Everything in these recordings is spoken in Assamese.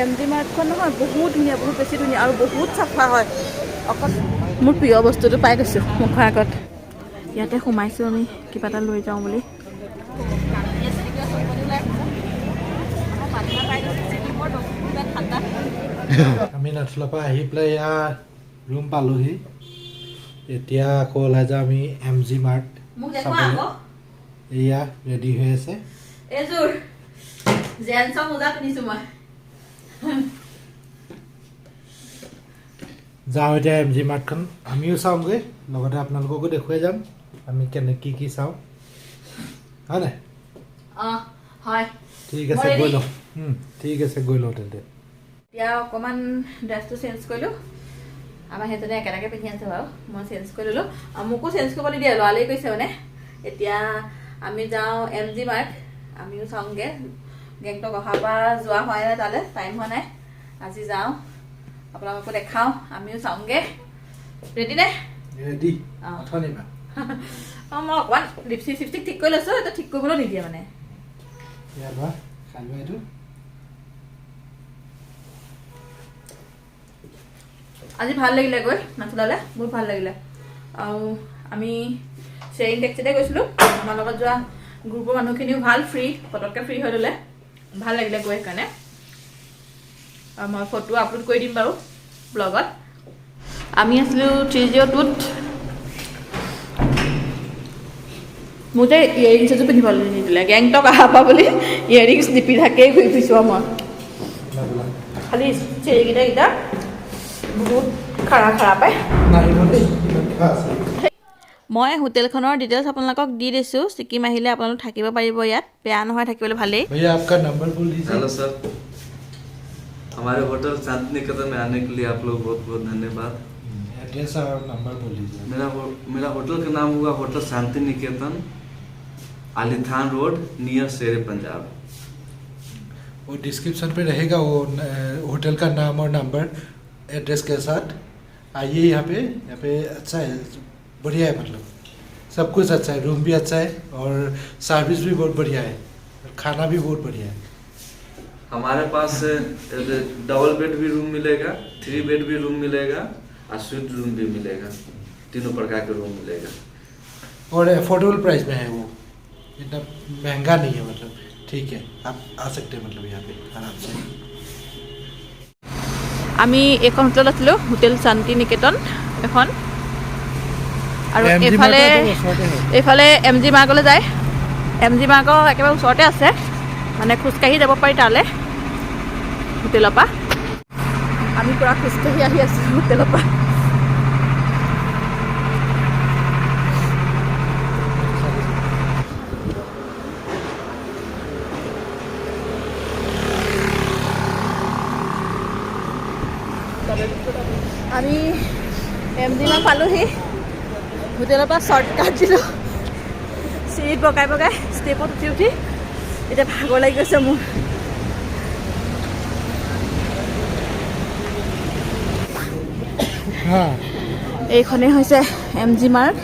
এমজি মাৰ্টখন নহয় বহুত ধুনীয়া, বহুত বেছি ধুনীয়া আৰু বহুত চাফা হয়। অকল মোৰ প্ৰিয় বস্তুটো পাই গৈছোঁ মুখৰ আগত। ইয়াতে সোমাইছোঁ আমি কিবা এটা লৈ যাওঁ বুলি। আমি নাথুলাৰ পৰা আহি পেলাই ইয়াৰ ৰুম পালোহি। এতিয়া আকৌ ওলাই যাওঁ আমি MG মাৰ্ট চাবলৈ। এয়া ৰেডি হৈ আছে। এইযোৰ জেন্সৰ মোজা পিন্ধিছোঁ মই। যাওঁ এতিয়া MG মাৰ্টখন আমিও চাওঁগৈ, লগতে আপোনালোককো দেখুৱাই যাম আমি কি চাওঁ, হয় নাই? হয়, ঠিক আছে গৈ লওঁ। ঠিক আছে গৈ লওঁ তেন্তে। এতিয়া অকণমান ড্ৰেছটো চেঞ্জ কৰিলোঁ। আমাৰ সেইজনে একেলগে পিন্ধি আছে বাৰু, মই চেঞ্জ কৰি ল'লোঁ আৰু মোকো চেঞ্জ কৰিব নিদিয়ে, লৰালৰি কৰিছে মানে। এতিয়া আমি যাওঁ MG মাৰ্ট, আমিও চাওঁগৈ। গেংটক অহাৰ পৰা যোৱা হোৱাই নাই, তালৈ টাইম হোৱা নাই। আজি যাওঁ, আপোনালোককো দেখাওঁ, আমিও চাওঁগৈ। ৰেডি নে? ৰেডি। মই অকণমান লিপষ্টিক ঠিক কৰি লৈছোঁ, এইটো ঠিক কৰিবলৈও নিদিয়ে মানে। আজি ভাল লাগিলে গৈ নাথুলালৈ, বহুত ভাল লাগিলে। আৰু আমি শ্বেয়াৰিং টেক্সিতে গৈছিলোঁ, আমাৰ লগত যোৱা গ্ৰুপৰ মানুহখিনিও ভাল, ফ্ৰী, পটককৈ ফ্ৰী হৈ ল'লে। ভাল লাগিলে গৈ সেইকাৰণে। আৰু মই ফটো আপলোড কৰি দিম বাৰু ব্লগত। আমি আছিলোঁ 302ত। মোৰ যে ইয়েৰিংছ এযোৰ পিন্ধিবলৈ নিদিলে, গেংটক অহাৰ পৰা বুলি ইয়েৰিংছ নিপিন্ধাকেই ঘূৰি ফুৰিছোঁ মই। খালি চেৰিকেইটা বহুত খাৰা পায়। মই হোটেলখনৰ ডিটেইলছ আপোনালোকক দি দিছোঁ। ছিকিম আহিলে আপোনালোক থাকিব পাৰিব ইয়াত, বেয়া নহয়, থাকিবলৈ ভালেই। भैया आपका नंबर बोल दीजिए। हेलो सर, हमारे होटल शांति निकेतन में आने के लिए आप लोग बहुत बहुत धन्यवाद। एड्रेस और नंबर बोल दीजिए। मेरा होटल का नाम हुआ hotel Shanti Niketan, आलीथान road, near शेर पंजाब। वो डिस्क्रिप्शन पे रहेगा, वो होटल का नाम और नंबर एड्रेस के साथ। आइए यहाँ पे अच्छा है, बढ़िया है, मतलब सब कुछ अच्छा है, रूम भी अच्छा है और सर्विस भी बहुत बढ़िया है, खाना भी बहुत बढ़िया है। हमारे पास डबल बेड भी रूम मिलेगा, 3 बेड भी रूम मिलेगा और स्वीट रूम भी मिलेगा, तीनों प्रकार के रूम मिलेगा और अफोर्डेबल प्राइस में है, वो इतना महंगा नहीं है, मतलब ठीक है, आप आ सकते हैं मतलब यहाँ पे आराम से। আমি এইখন হোটেল আছিলোঁ, হোটেল শান্তি নিকেতন এখন। আৰু এইফালে MG মাৰ্কলৈ যায়। MG মাৰ্কৰ একেবাৰে ওচৰতে আছে, মানে খোজকাঢ়ি যাব পাৰি তালৈ হোটেলৰ পৰা। আমি পূৰা খোজকাঢ়ি আহি আছোঁ হোটেলৰ পৰা। আমি MG মাৰ্ক পালোঁহি। হোটেলৰ পৰা শ্বৰ্টকাট দিলোঁ, চিৰিত বগাই ষ্টেপত উঠি এতিয়া ভাগৰ লাগি গৈছে মোৰ। এইখনেই হৈছে MG মাৰ্ক।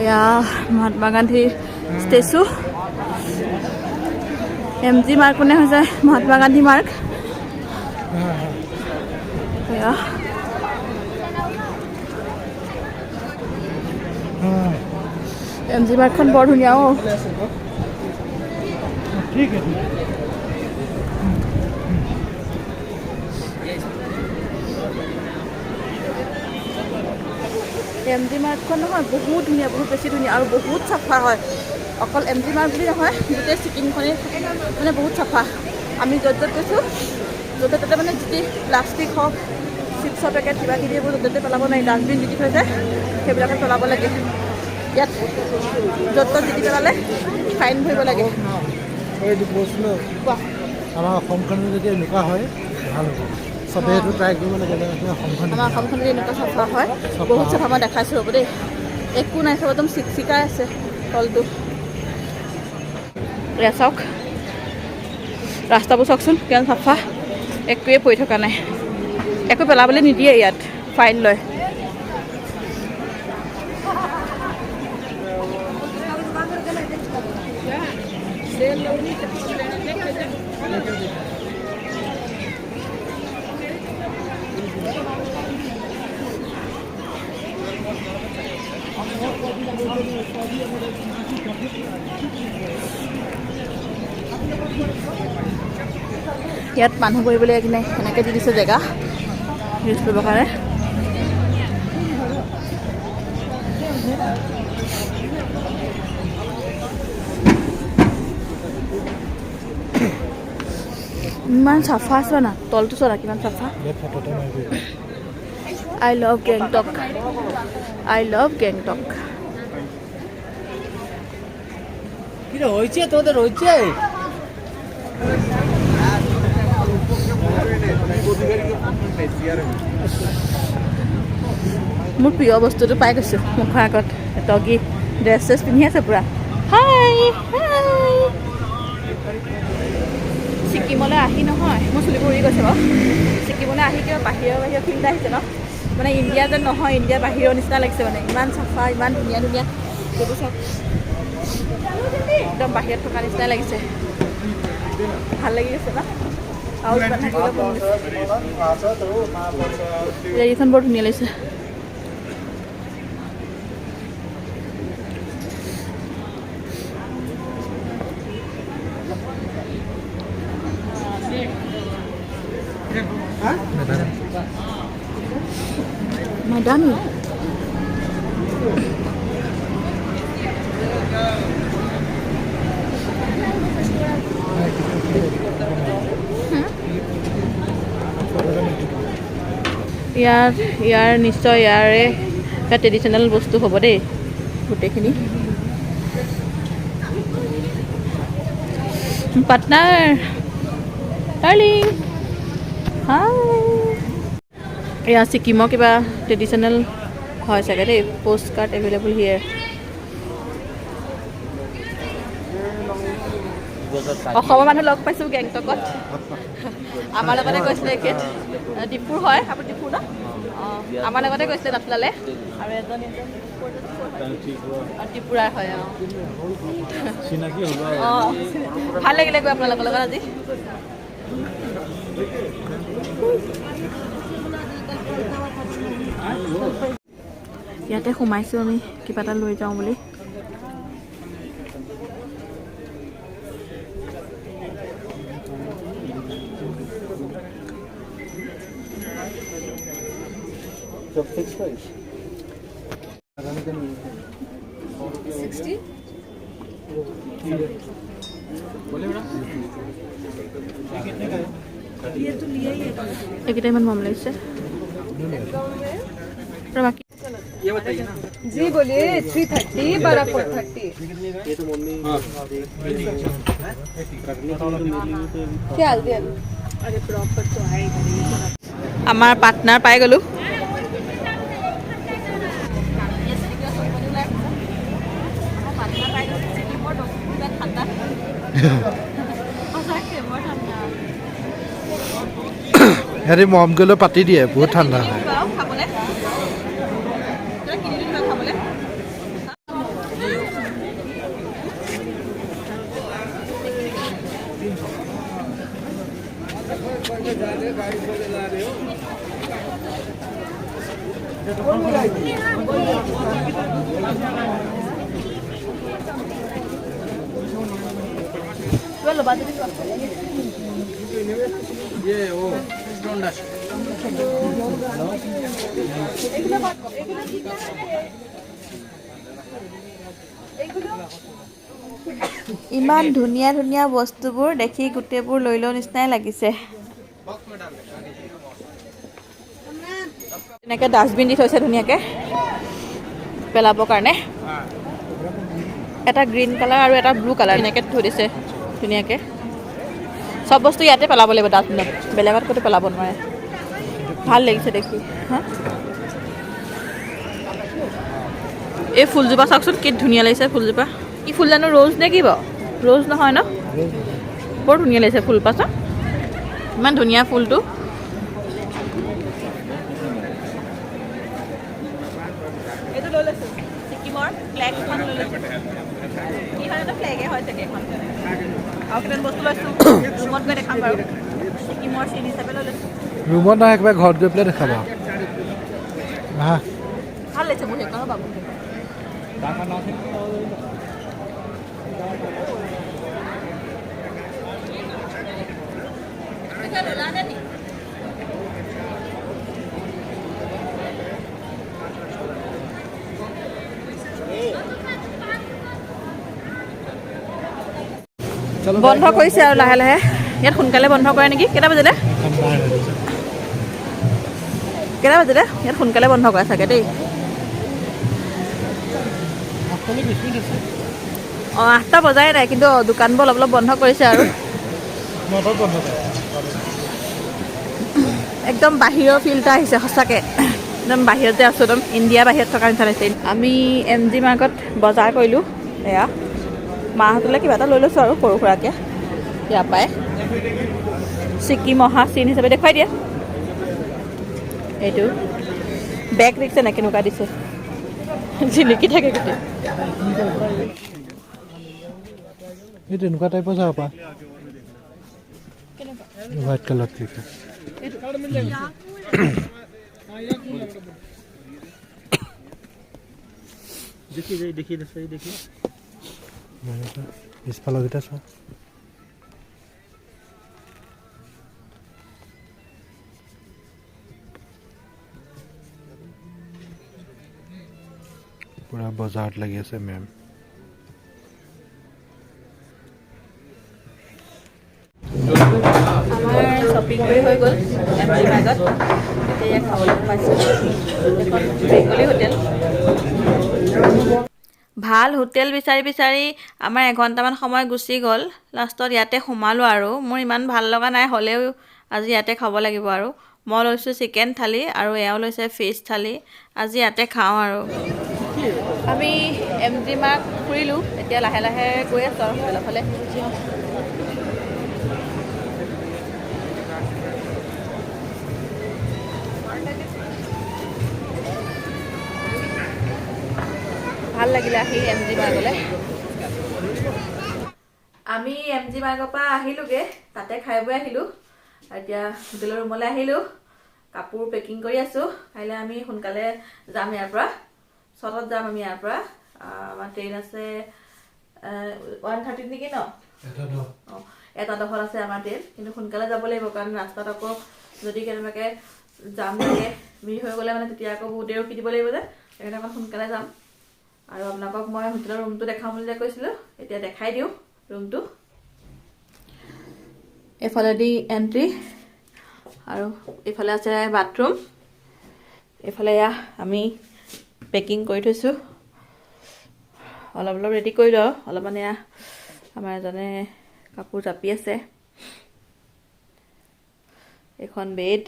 এয়া মহাত্মা গান্ধীৰ ষ্টেচু। MG মাৰ্ক কোনে হৈছে মহাত্মা গান্ধী মাৰ্ক। এয়া MG মাৰ্কখন বৰ ধুনীয়া। ठीक है। MG মাৰ্কখন নহয় বহুত ধুনীয়া, বহুত বেছি ধুনীয়া আৰু বহুত চাফা হয়। অকল MG মাৰ্ক বুলি নহয়, গোটেই ছিকিমখনেই মানে বহুত চাফা। আমি য'ত গৈছোঁ, য'তে ত'তে মানে যি প্লাষ্টিক হওক, চিপছৰ পেকেট কিবা কিবি এইবোৰ য'তে ত'তে পেলাব নোৱাৰি, ডাষ্টবিন দি থৈছে, সেইবিলাকত পেলাব লাগে। ইয়াত য'ত ত'ত যি পেলালে ফাইন ভৰিব লাগে। আমাৰ অসমখনত যদি এনেকুৱা হয় ভাল হ'ব, চবে এইটো ট্ৰাই কৰিব লাগে। আমাৰ অসমখন যদি এনেকুৱা চাফা হয়, বহুত চাফা। মই দেখাইছোঁ হ'ব দেই, একো নাই, চব একদম চিকচিকাই আছে তলটো। এয়া চাওক, ৰাস্তাবোৰ চাওকচোন কিমান চাফা, একোৱে পৰি থকা নাই, একো পেলাবলৈ নিদিয়ে ইয়াত, ফাইন লয়। ইয়াত মানুহ বহিবলৈ কিনে এনেকৈ দি দিছে জেগা ইউজ কৰিবৰ কাৰণে। ইমান চাফা চোৱা না, তলটো চোৱা না কিমান চাফা। I love Gangtok, I love Gangtok. হয়েছে তোদের হয়েছে মোৰ প্ৰিয় বস্তুটো পাই গৈছোঁ মুখৰ আগত। ডগী ড্ৰেছ চেছ পিন্ধি আছে পূৰা। হাই হাই। ছিকিমলৈ আহি নহয় মোৰ চুলিবোৰ উৰি গৈছে বাৰু। ছিকিমলৈ আহি কিবা বাহিৰৰ ফিল্ড আহিছে ন, মানে ইণ্ডিয়া যেন নহয়, ইণ্ডিয়াৰ বাহিৰৰ নিচিনা লাগিছে মানে। ইমান চাফা, ইমান ধুনীয়া ধুনীয়া এইবোৰ চব একদম বাহিৰত থকা নিচিনাই লাগিছে। ভাল লাগি গৈছে ন। আৰু ইমান থাকিব এইখন বৰ ধুনীয়া লাগিছে। Madami. ইয়াৰ নিশ্চয় ইয়াৰে এটা ট্ৰেডিশ্যনেল বস্তু হ'ব দেই গোটেইখিনি। পাৰ্টনাৰ ডাৰ্লিং হাই। এয়া ছিকিমৰ কিবা ট্ৰেডিশ্যনেল হয় চাগে দেই। পোষ্ট কাৰ্ড এভেইলেবল হিয়াৰ। অসমৰ মানুহ লগ পাইছোঁ গেংটকত। আমাৰ লগতে গৈছিলে এখেত ডিপুৰ হয়, আপুনি ডিপুৰ ন? অঁ আমাৰ লগতে গৈছিলে নাটলালে। আৰু এজন ত্ৰিপুৰাৰ হয়। অঁ অঁ ভাল লাগিলে গৈ আপোনালোকৰ লগত আজি। ইয়াতে সোমাইছোঁ আমি কিবা এটা লৈ যাওঁ বুলি। এইকেইটা ইমান মৰম লাগিছে। जी बोलिए 330 बड़ा 430 क्या दिया। अरे प्रॉपर तो आएगा। আমাৰ পাৰ্টনাৰ পাই গ'লোঁ। সিহঁতি মৰম কৰিলেও পাতি দিয়ে, বহুত ঠাণ্ডা হয়। ইমান ধুনীয়া ধুনীয়া বস্তুবোৰ দেখি গোটেইবোৰ লৈ লওঁ নিচিনাই লাগিছে। এনেকৈ ডাষ্টবিন দি থৈছে ধুনীয়াকৈ পেলাবৰ কাৰণে। এটা গ্ৰীণ কালাৰ আৰু এটা ব্লু কালাৰ এনেকৈ থৈ দিছে ধুনীয়াকৈ। চব বস্তু ইয়াতে পেলাব লাগিব ডাষ্টবিনত, বেলেগত ক'তো পেলাব নোৱাৰে। ভাল লাগিছে দেখি। হা এই ফুলজোপা চাওকচোন কি ধুনীয়া লাগিছে ফুলজোপা। কি ফুল জানো, ৰ'জ নে কি বাৰু? ৰ'জ নহয় ন? বৰ ধুনীয়া লাগিছে ফুলপাহ। ইমান ধুনীয়া ফুলটো। এইটো লৈ লৈছোঁ ছিকিমৰ ফ্লেগখন লৈ লৈছোঁ। কি হয় এটা ফ্লেগে হয় চাগে এখন আৰু কিমান বস্তু লৈছোঁ ৰুমত গৈ দেখাম বাৰু ছিকিমৰ চিন হিচাপে লৈ লৈছোঁ ৰুমত নহয় একেবাৰে ঘৰত গৈ পেলাই দেখাবা আহা ভাল লাগিছে বহি সেইকাৰণে বাবু বন্ধ কৰিছে আৰু লাহে লাহে ইয়াত সোনকালে বন্ধ কৰে নেকি কেইটা বাজিলে ইয়াত সোনকালে বন্ধ কৰে চাগে দেই অঁ 8টা বজাই নাই কিন্তু দোকানবোৰ অলপ অলপ বন্ধ কৰিছে আৰু একদম বাহিৰৰ ফিল এটা আহিছে সঁচাকৈ একদম বাহিৰতে আছোঁ একদম ইণ্ডিয়া বাহিৰত থকা নিচিনা লাগিছে আমি MG মাৰ্কত বজাৰ কৰিলোঁ এয়া মাহঁতলৈ কিবা এটা লৈ লৈছোঁ আৰু সৰু সুৰাকৈ ইয়াৰ পৰাই ছিকিম অহা চিন হিচাপে দেখুৱাই দিয়ে এইটো বেগ দেখিছে নাই কেনেকুৱা দিছে জিলিকি থাকে গোটেই এই তেনেকুৱা টাইপৰ যাব পা হোৱাইট কালাৰ ঠিক দেখি পিছফালৰকেইটা চোৱা পুৰা বজাৰত লাগি আছে মেম আমাৰ শ্বপিং কৰি হৈ গ'ল MG মাৰ্কত এতিয়া খাবলৈ পাইছোঁ এখন বেংগলী হোটেল ভাল হোটেল বিচাৰি বিচাৰি আমাৰ এঘণ্টামান সময় গুচি গ'ল লাষ্টত ইয়াতে সোমালোঁ আৰু মোৰ ইমান ভাল লগা নাই হ'লেও আজি ইয়াতে খাব লাগিব আৰু মই লৈছোঁ চিকেন থালি আৰু এওঁ লৈছে ফিছ থালি আজি ইয়াতে খাওঁ আৰু আমি MG মাৰ্ক ফুৰিলোঁ এতিয়া লাহে লাহে গৈ আছোঁ আৰু ফালে ভাল লাগিলে আহি MG মাৰ্কলৈ আমি MG মাৰ্কৰ পৰা আহিলোঁগৈ তাতে খাই বৈ আহিলোঁ এতিয়া হোটেলৰ ৰুমলৈ আহিলোঁ কাপোৰ পেকিং কৰি আছোঁ কাইলৈ আমি সোনকালে যাম ইয়াৰ পৰা 6টাত যাম আমি ইয়াৰ পৰা আমাৰ ট্ৰেইন আছে 1:30 নেকি ন অঁ 1:10 আছে আমাৰ ট্ৰেইন কিন্তু সোনকালে যাব লাগিব কাৰণ ৰাস্তাত আকৌ যদি কেনেবাকৈ যাম লাগে ভিৰ হৈ গ'লে মানে তেতিয়া আকৌ বহুত দেৰি ৰখি দিব লাগিব যে সেইকাৰণে অকণ সোনকালে যাম আৰু আপোনালোকক মই হোটেলৰ ৰুমটো দেখাম বুলি কৈছিলোঁ এতিয়া দেখাই দিওঁ ৰুমটো এইফালেদি এণ্ট্ৰি আৰু এইফালে আছে বাথৰুম এইফালে এয়া আমি পেকিং কৰি থৈছোঁ অলপ অলপ ৰেডি কৰি লওঁ অলপমান এয়া আমাৰ এজনে কাপোৰ জাপি আছে এখন বেড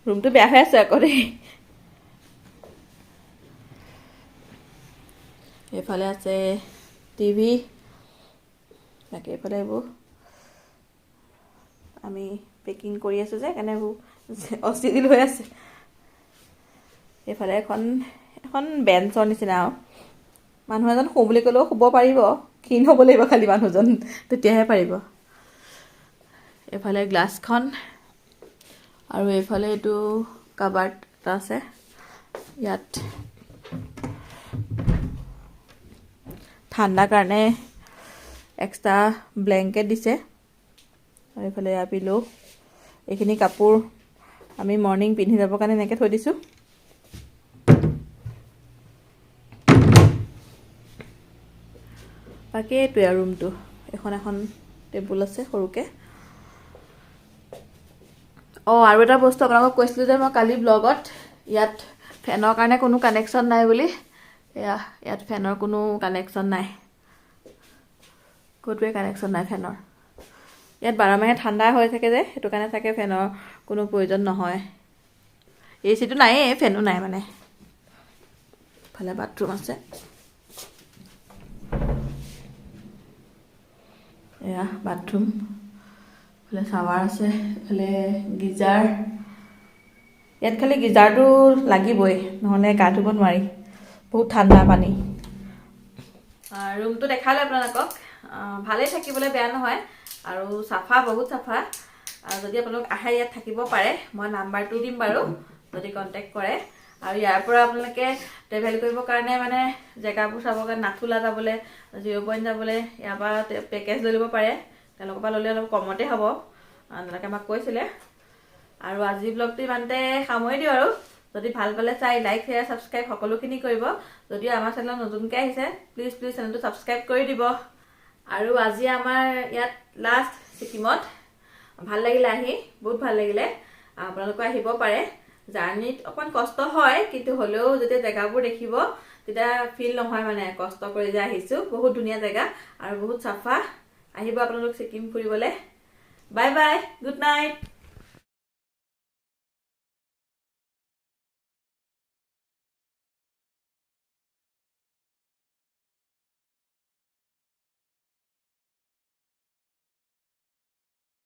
ৰুমটো বেয়া হৈ আছে আকৌ দেই এইফালে আছে টিভি তাকে এইফালে এইবোৰ আমি পেকিং কৰি আছোঁ যে সেইকাৰণে এইবোৰ অস্থিতিল হৈ আছে এইফালে এখন বেঞ্চৰ নিচিনা আৰু মানুহ এজন শুওঁ বুলি ক'লেও শুব পাৰিব ক্ষীণ হ'ব লাগিব খালি মানুহজন তেতিয়াহে পাৰিব এইফালে গ্লাছখন আৰু এইফালে এইটো কাবাৰ্ড এটা আছে ইয়াত ঠাণ্ডাৰ কাৰণে এক্সট্ৰা ব্লেংকেট দিছে আৰু এইফালে এয়া পিলো এইখিনি কাপোৰ আমি মৰ্ণিং পিন্ধি যাবৰ কাৰণে এনেকৈ থৈ দিছোঁ বাকী এইটোৱে আৰু ৰুমটো এখন টেবুল আছে সৰুকৈ অঁ আৰু এটা বস্তু আপোনালোকক কৈছিলোঁ যে মই কালি ব্লগত ইয়াত ফেনৰ কাৰণে কোনো কানেকশ্যন নাই বুলি ইয়াত ফেনৰ কোনো কানেকশ্যন নাই ক'তোৱে কানেকশ্যন নাই ফেনৰ ইয়াত 12 মাহে ঠাণ্ডা হৈ থাকে যে সেইটো কাৰণে চাগে ফেনৰ কোনো প্ৰয়োজন নহয় এচিটো নায়েই ফেনো নাই মানে ইফালে বাথৰুম আছে এয়া বাথৰুম ইফালে শ্বাৱাৰ আছে ইফালে গিজাৰ ইয়াত খালি গিজাৰটো লাগিবই নহ'লে গা ধুব নোৱাৰি বহুত ঠাণ্ডা পানী ৰুমটো দেখালে আপোনালোকক ভালেই থাকিবলৈ বেয়া নহয় আৰু চাফা বহুত চাফা যদি আপোনালোক আহে ইয়াত থাকিব পাৰে মই নাম্বাৰটো দিম বাৰু যদি কণ্টেক্ট কৰে আৰু ইয়াৰ পৰা আপোনালোকে ট্ৰেভেল কৰিবৰ কাৰণে মানে জেগাবোৰ চাবৰ কাৰণে নাথুলা যাবলৈ 0 পইণ্ট যাবলৈ ইয়াৰ পৰা পেকেজ লৈ ল'ব পাৰে তেওঁলোকৰ পৰা ল'লে অলপ কমতে হ'ব আপোনালোকে আমাক কৈছিলে আৰু আজি ব্লগটো ইমানতে সামৰি দিওঁ আৰু যদি ভাল পালে চাই লাইক শ্বেয়াৰ ছাবস্ক্ৰাইব সকলোখিনি কৰিব যদিও আমাৰ চেনেল নতুনকৈ আহিছে প্লিজ চেনেলটো ছাবস্ক্ৰাইব কৰি দিব আৰু আজি আমাৰ ইয়াত লাষ্ট ছিকিমত ভাল লাগিলে আহি বহুত ভাল লাগিলে আপোনালোকে আহিব পাৰে জাৰ্নিত অকণ কষ্ট হয় কিন্তু হ'লেও যেতিয়া জেগাবোৰ দেখিব তেতিয়া ফিল নহয় মানে কষ্ট কৰি যে আহিছোঁ বহুত ধুনীয়া জেগা আৰু বহুত চাফা আহিব আপোনালোক ছিকিম ফুৰিবলৈ বাই বাই গুড নাইট